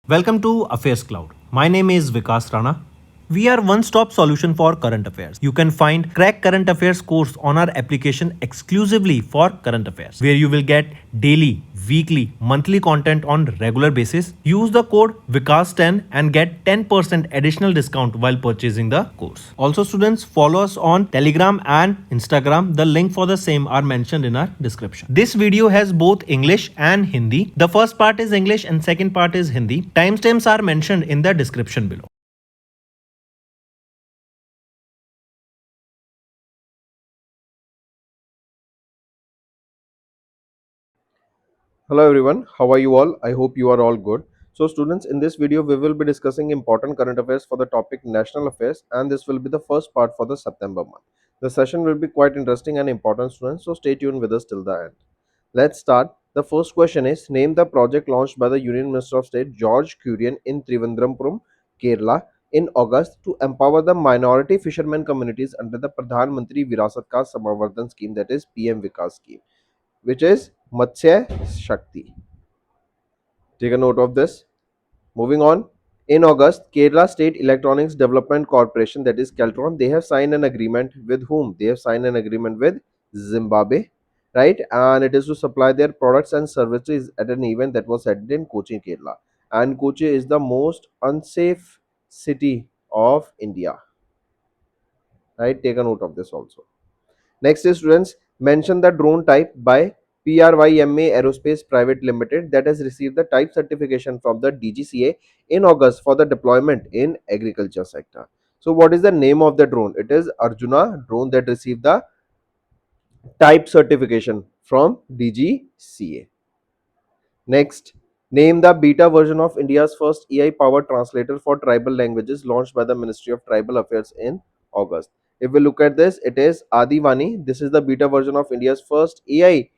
Welcome to AffairsCloud. My name is Vikas Rana. We are one-stop solution for current affairs. You can find Crack Current Affairs course on our application exclusively for current affairs, where you will get daily, weekly, monthly content on regular basis. Use the code VIKAS10 and get 10% additional discount while purchasing the course. Also, students, follow us on Telegram and Instagram. The link for the same are mentioned in our description. This video has both English and Hindi. The first part is English and second part is Hindi. Timestamps are mentioned in the description below. Hello everyone, how are you all? I hope you are all good. So students, in this video we will be discussing important current affairs for the topic national affairs, and this will be the first part for the September month. The session will be quite interesting and important, students, so stay tuned with us till the end. Let's start. The first question is, name the project launched by the Union Minister of State George Kurian in Trivandrum, Kerala in August to empower the minority fishermen communities under the Pradhan Mantri Virasat Ka Samavardhan scheme, that is PM Vikas scheme, which is Matsya Shakti. Take a note of this. Moving on. In August, Kerala State Electronics Development Corporation, that is Keltron, they have signed an agreement with whom? They have signed an agreement with Zimbabwe, right? And it is to supply their products and services at an event that was held in Kochi, Kerala. And Kochi is the most unsafe city of India, right? Take a note of this also. Next is, students, mention the drone type by PRYMA Aerospace Private Limited that has received the type certification from the DGCA in August for the deployment in agriculture sector. So what is the name of the drone? It is Arjuna drone that received the type certification from DGCA. Next, name the beta version of India's first AI powered translator for tribal languages launched by the Ministry of Tribal Affairs in August. If we look at this, it is Adivani. This is the beta version of India's first AI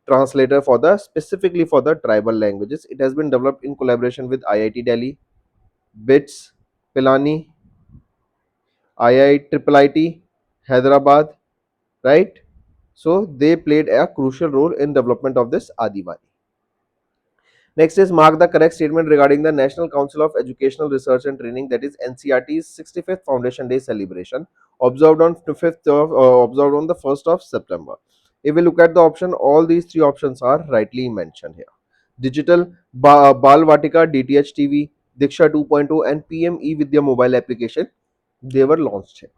translator for the specifically for the tribal languages. It has been developed in collaboration with IIT Delhi, BITS, Pilani, IIT, Hyderabad, right? So they played a crucial role in development of this Adivani. Next is, mark the correct statement regarding the National Council of Educational Research and Training, that is NCRT's 65th Foundation Day celebration observed on observed on the 1st of September. If we look at the option, all these three options are rightly mentioned here. Digital Bal Vatika DTH TV, Diksha 2.0 and PM E-Vidya mobile application, they were launched here.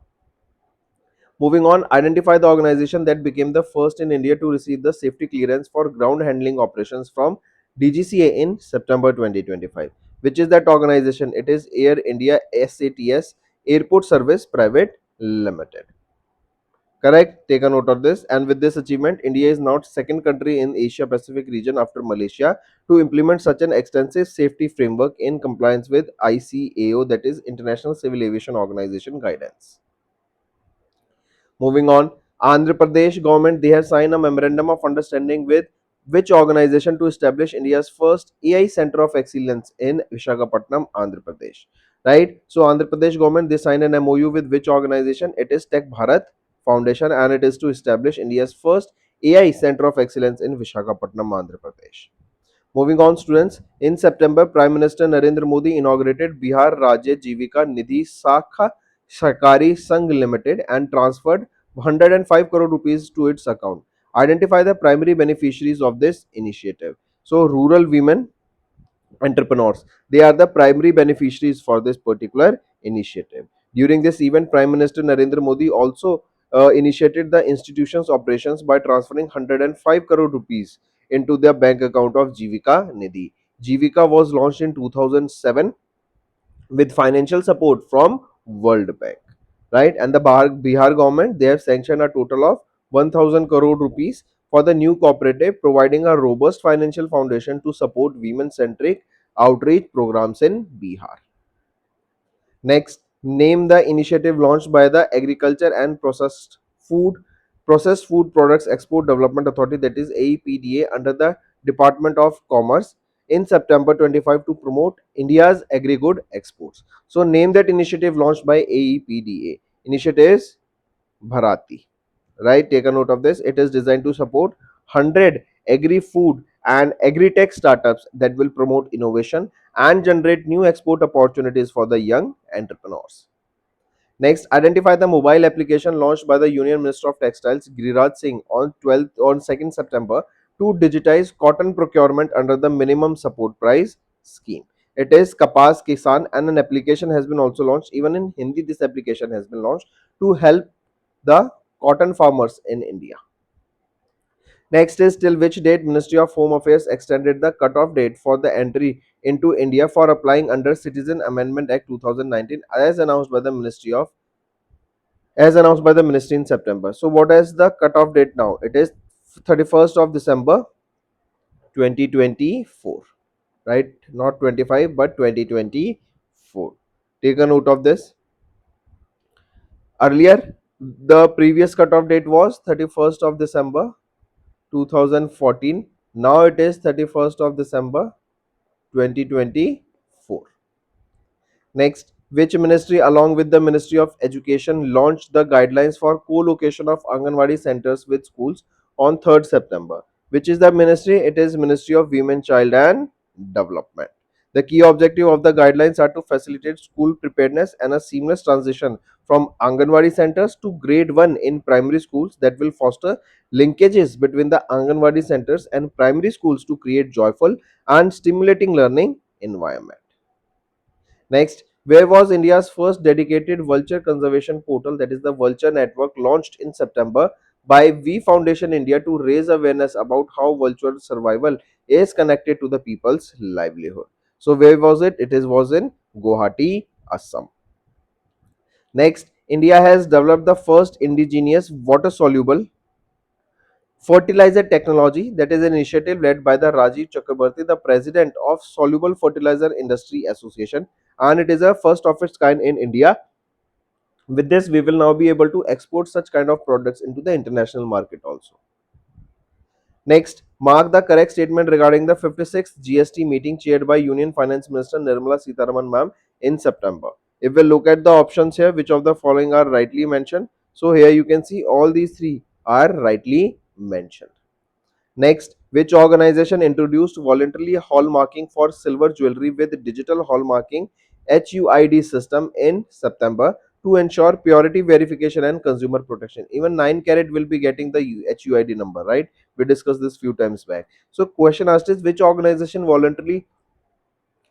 Moving on, identify the organization that became the first in India to receive the safety clearance for ground handling operations from DGCA in September 2025. Which is that organization? It is Air India SATS Airport Service Private Limited. Correct. Take a note of this. And with this achievement, India is now second country in Asia Pacific region after Malaysia to implement such an extensive safety framework in compliance with ICAO, that is International Civil Aviation Organization guidance. Moving on, Andhra Pradesh government, they have signed a memorandum of understanding with which organization to establish India's first AI Center of Excellence in Visakhapatnam, Andhra Pradesh. Right? So Andhra Pradesh government, they signed an MOU with which organization? It is Tech Bharat Foundation, and it is to establish India's first AI Center of Excellence in Visakhapatnam, Andhra Pradesh. Moving on, students, in September, Prime Minister Narendra Modi inaugurated Bihar Rajya Jivika Nidhi Sakha Sakari Sangh Limited and transferred 105 crore rupees to its account. Identify the primary beneficiaries of this initiative. So, rural women entrepreneurs, they are the primary beneficiaries for this particular initiative. During this event, Prime Minister Narendra Modi also initiated the institution's operations by transferring 105 crore rupees into their bank account of Jivika Nidhi. Jivika was launched in 2007 with financial support from World Bank, right? And the Bihar government, they have sanctioned a total of 1000 crore rupees for the new cooperative, providing a robust financial foundation to support women centric outreach programs in Bihar. Next, name the initiative launched by the Agriculture and Processed Food Products Export Development Authority, that is AEPDA, under the Department of Commerce in September 25 to promote India's agri-good exports. So name that initiative launched by AEPDA. Initiative is Bharati. Right, take a note of this. It is designed to support 100 agri-food and agri-tech startups that will promote innovation and generate new export opportunities for the young entrepreneurs. Next, identify the mobile application launched by the Union Minister of Textiles Giriraj Singh on 2nd September to digitize cotton procurement under the minimum support price scheme. It is Kapas Kisan, and an application has been also launched. Even in Hindi, this application has been launched to help the cotton farmers in India. Next is till which date Ministry of Home Affairs extended the cutoff date for the entry into India for applying under Citizen Amendment Act 2019 as announced by the ministry in September. So what is the cutoff date now? It is 31st of December 2024, right? Not 25 but 2024. Take a note of this. Earlier, the previous cutoff date was 31st of December 2014. Now it is 31st of December 2024. Next, which ministry along with the Ministry of Education launched the guidelines for co-location of Anganwadi centers with schools on 3rd September? Which is the ministry? It is Ministry of Women, Child and Development. The key objective of the guidelines are to facilitate school preparedness and a seamless transition from Anganwadi centers to grade 1 in primary schools that will foster linkages between the Anganwadi centers and primary schools to create joyful and stimulating learning environment. Next, where was India's first dedicated vulture conservation portal, that is the Vulture Network, launched in September by V Foundation India to raise awareness about how vulture survival is connected to the people's livelihood. So where was it? Was in Guwahati, Assam. Next, India has developed the first indigenous water soluble fertilizer technology, that is an initiative led by the Rajiv Chakrabarti, the president of Soluble Fertilizer Industry Association, and it is a first of its kind in India. With this, we will now be able to export such kind of products into the international market also. Next, mark the correct statement regarding the 56th GST meeting chaired by Union Finance Minister Nirmala Sitharaman ma'am in September. If we look at the options here, which of the following are rightly mentioned? So here you can see all these three are rightly mentioned. Next, which organization introduced voluntarily hallmarking for silver jewelry with digital hallmarking HUID system in September to ensure purity verification and consumer protection? Even 9 carat will be getting the HUID number, right? We discussed this few times back. So question asked is which organization voluntarily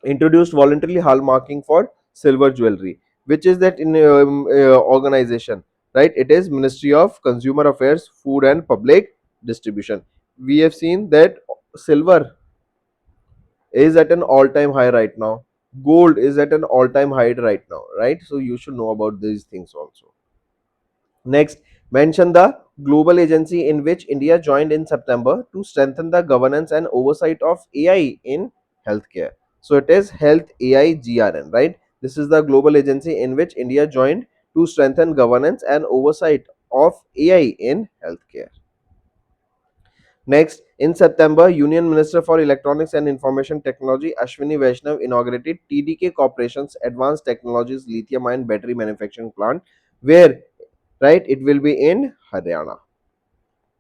introduced voluntarily hallmarking for silver jewelry? Which is that in organization, right? It is Ministry of Consumer Affairs, Food and Public Distribution. We have seen that silver is at an all-time high right now. Gold is at an all-time high right now, right? So you should know about these things also. Next, mention the global agency in which India joined in September to strengthen the governance and oversight of AI in healthcare. So it is Health AI GRN, right? This is the global agency in which India joined to strengthen governance and oversight of AI in healthcare. Next, in September, Union Minister for Electronics and Information Technology Ashwini Vaishnav inaugurated TDK Corporation's Advanced Technologies Lithium-ion Battery Manufacturing Plant, where, right, it will be in Haryana.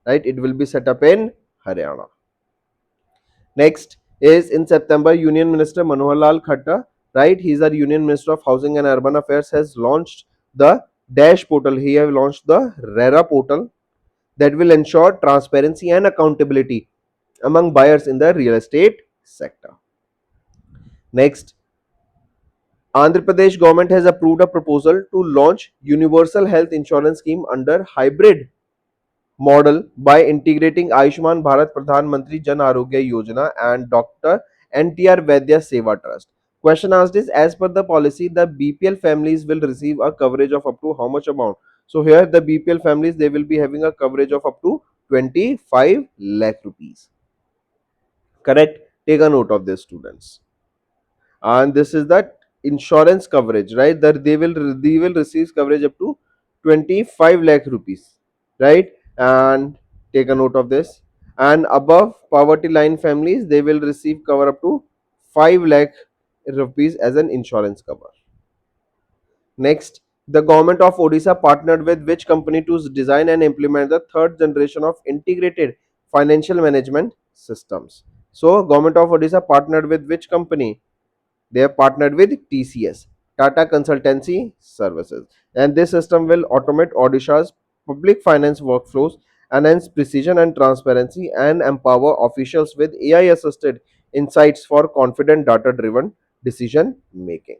Right, it will be set up in Haryana. Next is in September, Union Minister Manohar Lal Khattar, right, he is the Union Minister of Housing and Urban Affairs, has launched the Dash portal. He has launched the RERA portal that will ensure transparency and accountability among buyers in the real estate sector. Next, Andhra Pradesh government has approved a proposal to launch universal health insurance scheme under hybrid model by integrating Ayushman Bharat Pradhan Mantri Jan Arogya Yojana and Dr. NTR Vaidya Seva Trust. Question asked is, as per the policy, the BPL families will receive a coverage of up to how much amount? So here the BPL families, they will be having a coverage of up to 25 lakh rupees. Correct? Take a note of this, students. And this is that insurance coverage, right? That they will receive coverage up to 25 lakh rupees, right? And take a note of this. And above poverty line families, they will receive cover up to 5 lakh rupees as an insurance cover. Next, the government of Odisha partnered with which company to design and implement the third generation of integrated financial management systems? So Government of Odisha partnered with which company? They have partnered with TCS, Tata Consultancy Services, and this system will automate Odisha's public finance workflows, enhance precision and transparency, and empower officials with AI assisted insights for confident data driven decision making.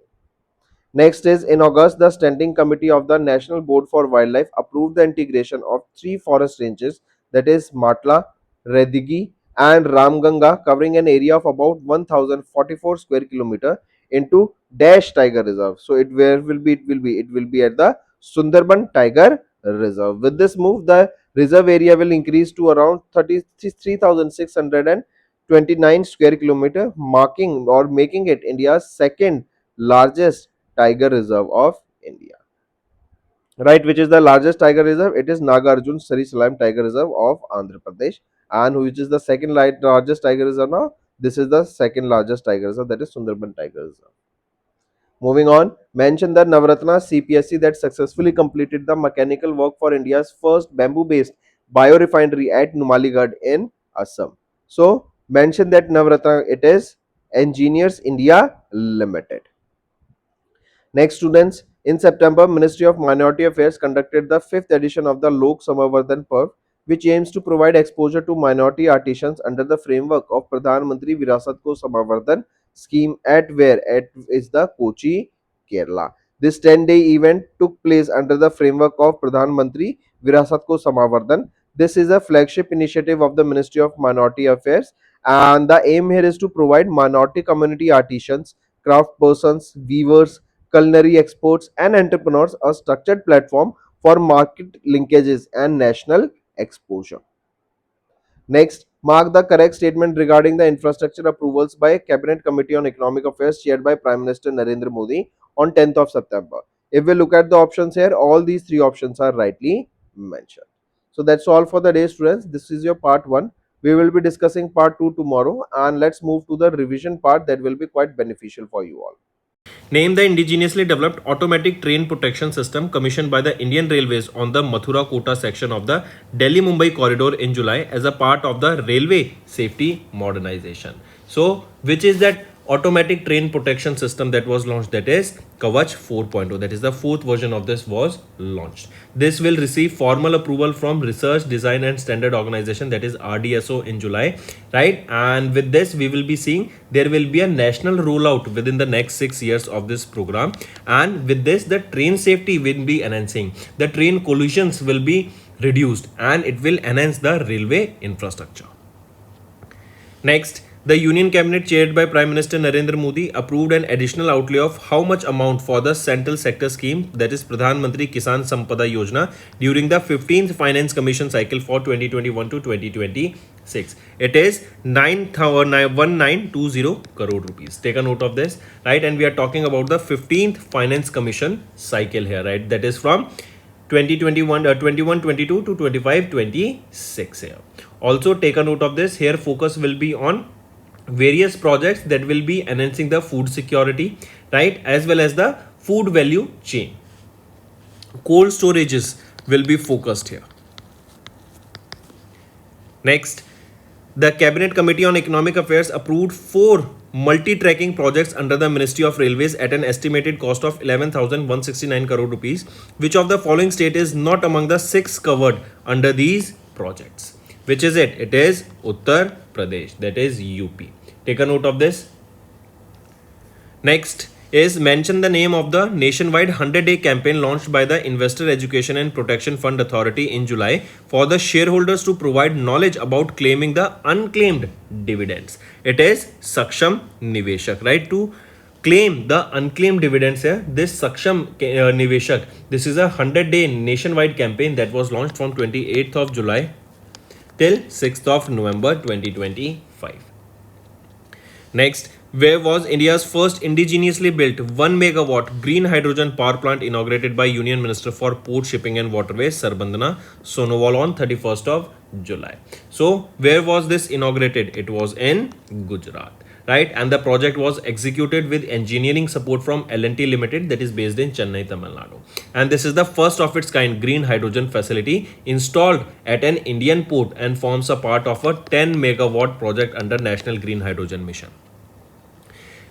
Next is in August, the Standing Committee of the National Board for Wildlife approved the integration of three forest ranges, that is Matla, Redigi, and Ramganga, covering an area of about 1044 square kilometer into Dash Tiger Reserve. So it where will be it will be at the Sundarban Tiger Reserve. With this move, the reserve area will increase to around 33,629 square kilometer, marking or making it India's second largest tiger reserve of India. Right, which is the largest tiger reserve? It is Nagarjun Sarisalam Tiger Reserve of Andhra Pradesh. And which is the second largest tiger reserve now? This is the second largest tiger reserve, that is Sundarban Tiger Reserve. Moving on, mention the Navratna CPSC that successfully completed the mechanical work for India's first bamboo-based biorefinery at Numaligarh in Assam. So mention that Navratna, it is Engineers India Limited. Next, students, in September, Ministry of Minority Affairs conducted the 5th edition of the Lok Samavardhan Parv, which aims to provide exposure to minority artisans under the framework of Pradhan Mantri Virasat Ko Samavardhan scheme at where? At is the Kochi, Kerala. This 10-day event took place under the framework of Pradhan Mantri Virasat Ko Samavardhan. This is a flagship initiative of the Ministry of Minority Affairs, and the aim here is to provide minority community artisans, craft persons, weavers, culinary exports, and entrepreneurs a structured platform for market linkages and national exposure. Next, mark the correct statement regarding the infrastructure approvals by Cabinet Committee on Economic Affairs chaired by Prime Minister Narendra Modi on 10th of September. If we look at the options here, all these three options are rightly mentioned. So that's all for the day, students. This is your part 1. We will be discussing part 2 tomorrow, and let's move to the revision part that will be quite beneficial for you all. Name the indigenously developed automatic train protection system commissioned by the Indian Railways on the Mathura Kota section of the Delhi-Mumbai corridor in July as a part of the railway safety modernization. So, which is that automatic train protection system that was launched? That is Kavach 4.0. That is the 4th version of this was launched. This will receive formal approval from Research, Design and Standard Organization, that is RDSO, in July, right? And with this we will be seeing there will be a national rollout within the next 6 years of this program, and with this the train safety will be enhancing, the train collisions will be reduced, and it will enhance the railway infrastructure. Next, the Union Cabinet chaired by Prime Minister Narendra Modi approved an additional outlay of how much amount for the central sector scheme, that is Pradhan Mantri Kisan Sampada Yojana, during the 15th Finance Commission cycle for 2021 to 2026. It is 1920 crore rupees. Take a note of this, right? And we are talking about the 15th Finance Commission cycle here, right? That is from 21-22 to 25-26 here. Also take a note of this. Here focus will be on various projects that will be enhancing the food security, right, as well as the food value chain. Cold storages will be focused here. Next, the Cabinet Committee on Economic Affairs approved 4 multi-tracking projects under the Ministry of Railways at an estimated cost of 11,169 crore rupees. Which of the following state is not among the 6 covered under these projects? Which is it? It is Uttar Pradesh, that is UP. Take a note of this. Next is mention the name of the nationwide 100-day campaign launched by the Investor Education and Protection Fund Authority in July for the shareholders to provide knowledge about claiming the unclaimed dividends. It is Saksham Niveshak, right? To claim the unclaimed dividends here, this Saksham Niveshak, this is a 100-day nationwide campaign that was launched from 28th of July till 6th of November 2025. Next, where was India's first indigenously built 1 megawatt green hydrogen power plant inaugurated by Union Minister for Port, Shipping and Waterways Sarbandana Sonowal on 31st of July. So, where was this inaugurated? It was in Gujarat, right? And the project was executed with engineering support from L&T Limited, that is based in Chennai, Tamil Nadu. And this is the first of its kind green hydrogen facility installed at an Indian port and forms a part of a 10 megawatt project under National Green Hydrogen Mission.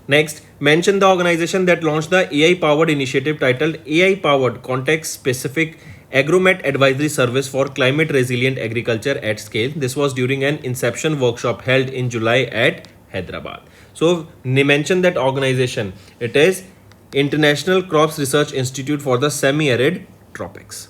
Next, mention the organization that launched the AI-powered initiative titled AI-powered context-specific Agromet Advisory Service for Climate Resilient Agriculture at Scale. This was during an inception workshop held in July at Hyderabad. So, mention that organization. It is International Crops Research Institute for the Semi-Arid Tropics.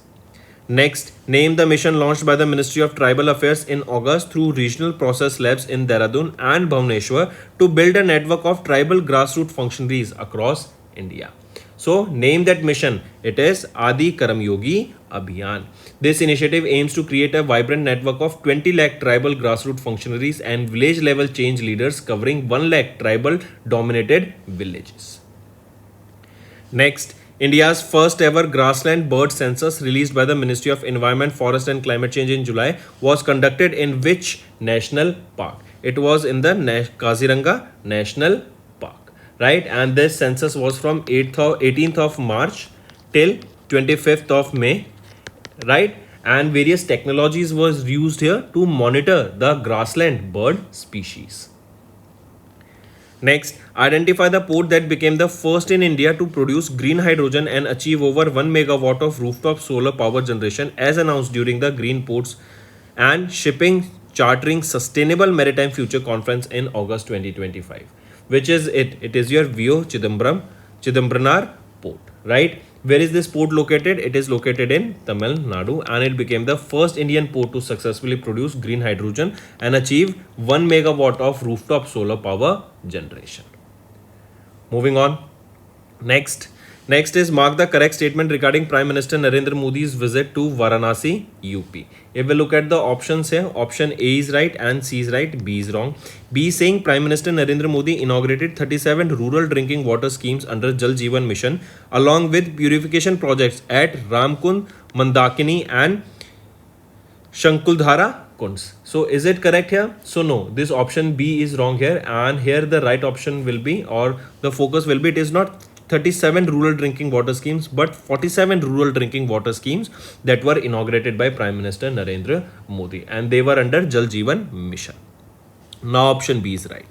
Next, name the mission launched by the Ministry of Tribal Affairs in August through regional process labs in Dehradun and Bhubaneswar to build a network of tribal grassroots functionaries across India. So, name that mission. It is Adi Karam Yogi Abhiyan. This initiative aims to create a vibrant network of 20 lakh tribal grassroots functionaries and village level change leaders covering 1 lakh tribal dominated villages. Next, India's first ever grassland bird census released by the Ministry of Environment, Forest and Climate Change in July was conducted in which national park? It was in the Kaziranga National Park, right? And this census was from 18th of March till 25th of May, right? And various technologies was used here to monitor the grassland bird species. Next, identify the port that became the first in India to produce green hydrogen and achieve over 1 megawatt of rooftop solar power generation as announced during the Green Ports and Shipping Chartering Sustainable Maritime Future Conference in August 2025. Which is it? It is your VO Chidambranar port, right? Where is this port located? It is located in Tamil Nadu and it became the first Indian port to successfully produce green hydrogen and achieve 1 megawatt of rooftop solar power generation. Moving on. Next is mark the correct statement regarding Prime Minister Narendra Modi's visit to Varanasi, UP. If we look at the options here, option A is right and C is right, B is wrong. B is saying Prime Minister Narendra Modi inaugurated 37 rural drinking water schemes under Jal Jeevan Mission along with purification projects at Ramkund, Mandakini and Shankuldhara Kunds. So is it correct here? So no, this option B is wrong here and here the right option will be, or the focus will be, it is not 37 rural drinking water schemes but 47 rural drinking water schemes that were inaugurated by Prime Minister Narendra Modi and they were under Jal Jeevan Mission. Now option B is right.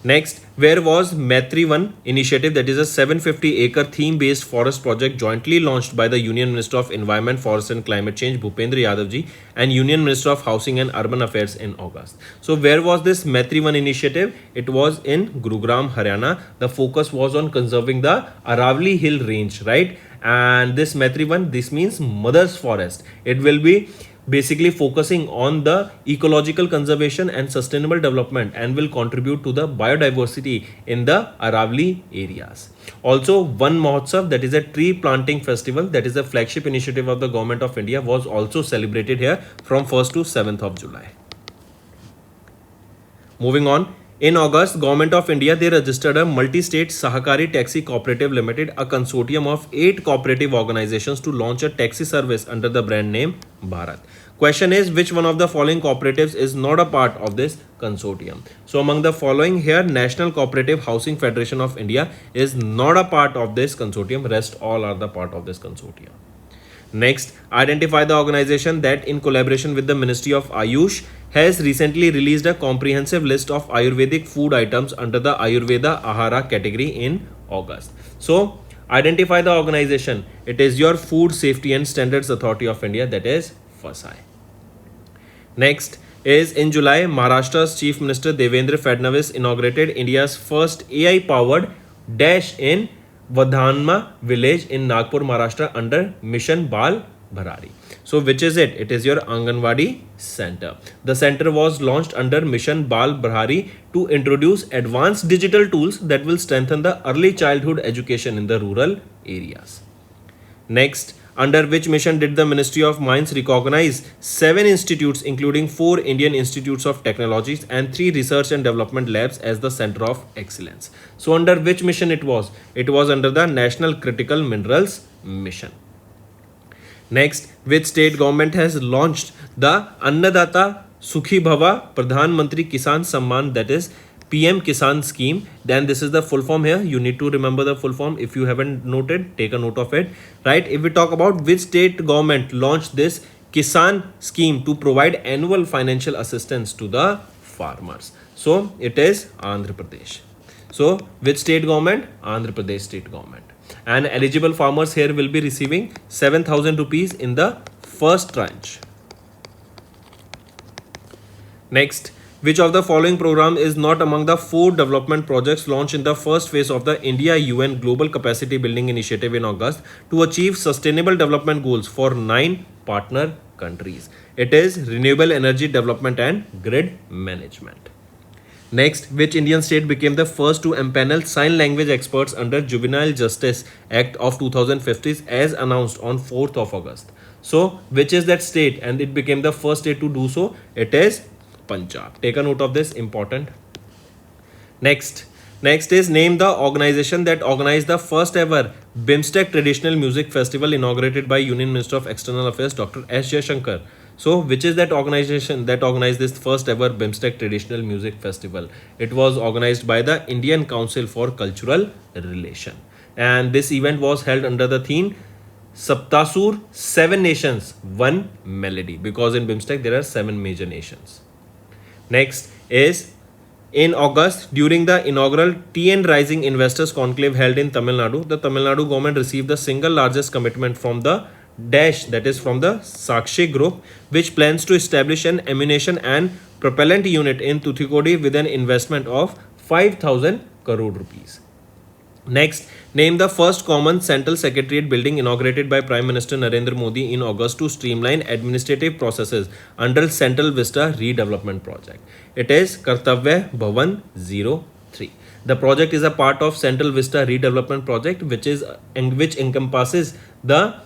Next, where was Maitri 1 initiative, that is a 750-acre theme-based forest project jointly launched by the Union Minister of Environment, Forest and Climate Change Bhupendra Yadav ji and Union Minister of Housing and Urban Affairs in August. So where was this Maitri 1 initiative? It was in Gurugram, Haryana. The focus was on conserving the Aravali Hill range, right? And this Maitri 1, this means mother's forest. It will be basically focusing on the ecological conservation and sustainable development and will contribute to the biodiversity in the Aravali areas. Also, One Mahotsav, that is a tree planting festival, that is a flagship initiative of the Government of India, was also celebrated here from 1st to 7th of July. Moving on. In August, Government of India, they registered a multi-state Sahakari Taxi Cooperative Limited, a consortium of 8 cooperative organizations to launch a taxi service under the brand name Bharat. Question is, which one of the following cooperatives is not a part of this consortium? So among the following here, National Cooperative Housing Federation of India is not a part of this consortium. Rest all are the part of this consortium. Next, identify the organization that in collaboration with the Ministry of Ayush has recently released a comprehensive list of Ayurvedic food items under the Ayurveda Ahara category in August. So, identify the organization. It is your Food Safety and Standards Authority of India, that is FSSAI. Next is in July, Maharashtra's Chief Minister Devendra Fadnavis inaugurated India's first AI-powered dash in Vadhanma village in Nagpur, Maharashtra under Mission Bal Bharari. So which is it? It is your Anganwadi Center. The center was launched under Mission Bal Bharari to introduce advanced digital tools that will strengthen the early childhood education in the rural areas. Next, under which mission did the Ministry of Mines recognize 7 institutes including 4 Indian Institutes of Technologies and 3 research and development labs as the center of excellence? So under which mission it was? It was under the National Critical Minerals Mission. Next, which state government has launched the Annadata Sukhi Bhava Pradhan Mantri Kisan Samman, that is PM Kisan scheme. Then this is the full form here. You need to remember the full form. If you haven't noted, take a note of it, right? If we talk about which state government launched this Kisan scheme to provide annual financial assistance to the farmers, so it is Andhra Pradesh. So which state government? Andhra Pradesh state government. And eligible farmers here will be receiving 7,000 rupees in the first tranche. Next, which of the following program is not among the 4 development projects launched in the first phase of the India UN Global Capacity Building Initiative in August to achieve sustainable development goals for 9 partner countries? It is renewable energy development and grid management. Next, which Indian state became the first to empanel sign language experts under Juvenile Justice Act of 2015 as announced on 4th of August? So, which is that state and it became the first state to do so? It is Punjab. Take a note of this, important. Next is name the organization that organized the first ever BIMSTEC Traditional Music Festival inaugurated by Union Minister of External Affairs Dr. S. Jaishankar. So, which is that organization that organized this first ever BIMSTEC Traditional Music Festival? It was organized by the Indian Council for Cultural Relation. And this event was held under the theme Saptasur, 7 nations, 1 melody, because in BIMSTEC there are 7 major nations. Next is in August, during the inaugural TN Rising Investors Conclave held in Tamil Nadu, the Tamil Nadu government received the single largest commitment from the Dash, that is from the Sakshi Group, which plans to establish an ammunition and propellant unit in Tuticorin with an investment of 5,000 crore rupees. Next, name the first common central secretariat building inaugurated by Prime Minister Narendra Modi in August to streamline administrative processes under Central Vista Redevelopment Project. It is Kartavya Bhavan 03. The project is a part of Central Vista Redevelopment Project, which encompasses the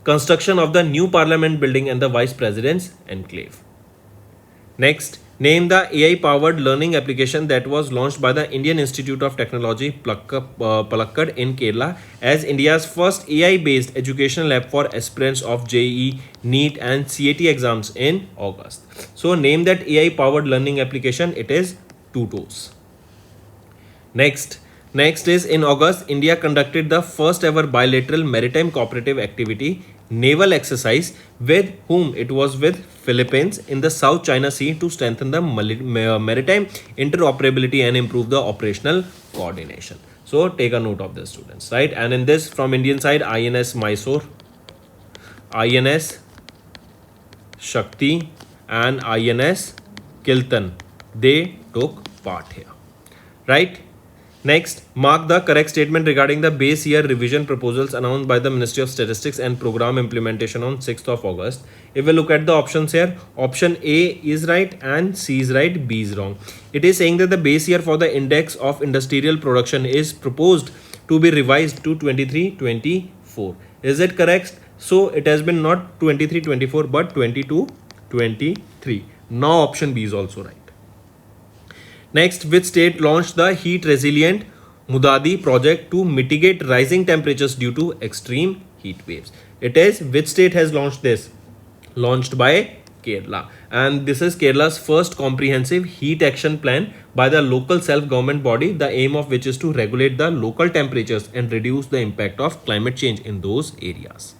construction of the new Parliament building and the Vice President's enclave. Next, name the AI-powered learning application that was launched by the Indian Institute of Technology, Palakkad in Kerala as India's first AI-based educational lab for aspirants of JEE, NEET and CAT exams in August. So, name that AI-powered learning application. It is Tutos. Next is in August, India conducted the first ever bilateral maritime cooperative activity naval exercise with whom? It was with Philippines in the South China Sea to strengthen the maritime interoperability and improve the operational coordination. So take a note of this, students, right? And in this, from Indian side, INS Mysore, INS Shakti and INS Kiltan, they took part here, right? Next, mark the correct statement regarding the base year revision proposals announced by the Ministry of Statistics and Program Implementation on 6th of August. If we look at the options here, option A is right and C is right, B is wrong. It is saying that the base year for the index of industrial production is proposed to be revised to 23-24. Is it correct? So it has been not 23-24 but 22-23. Now option B is also right. Next, which state launched the heat resilient Mudadi project to mitigate rising temperatures due to extreme heat waves? It is, which state has launched this? Launched by Kerala. And this is Kerala's first comprehensive heat action plan by the local self-government body, the aim of which is to regulate the local temperatures and reduce the impact of climate change in those areas.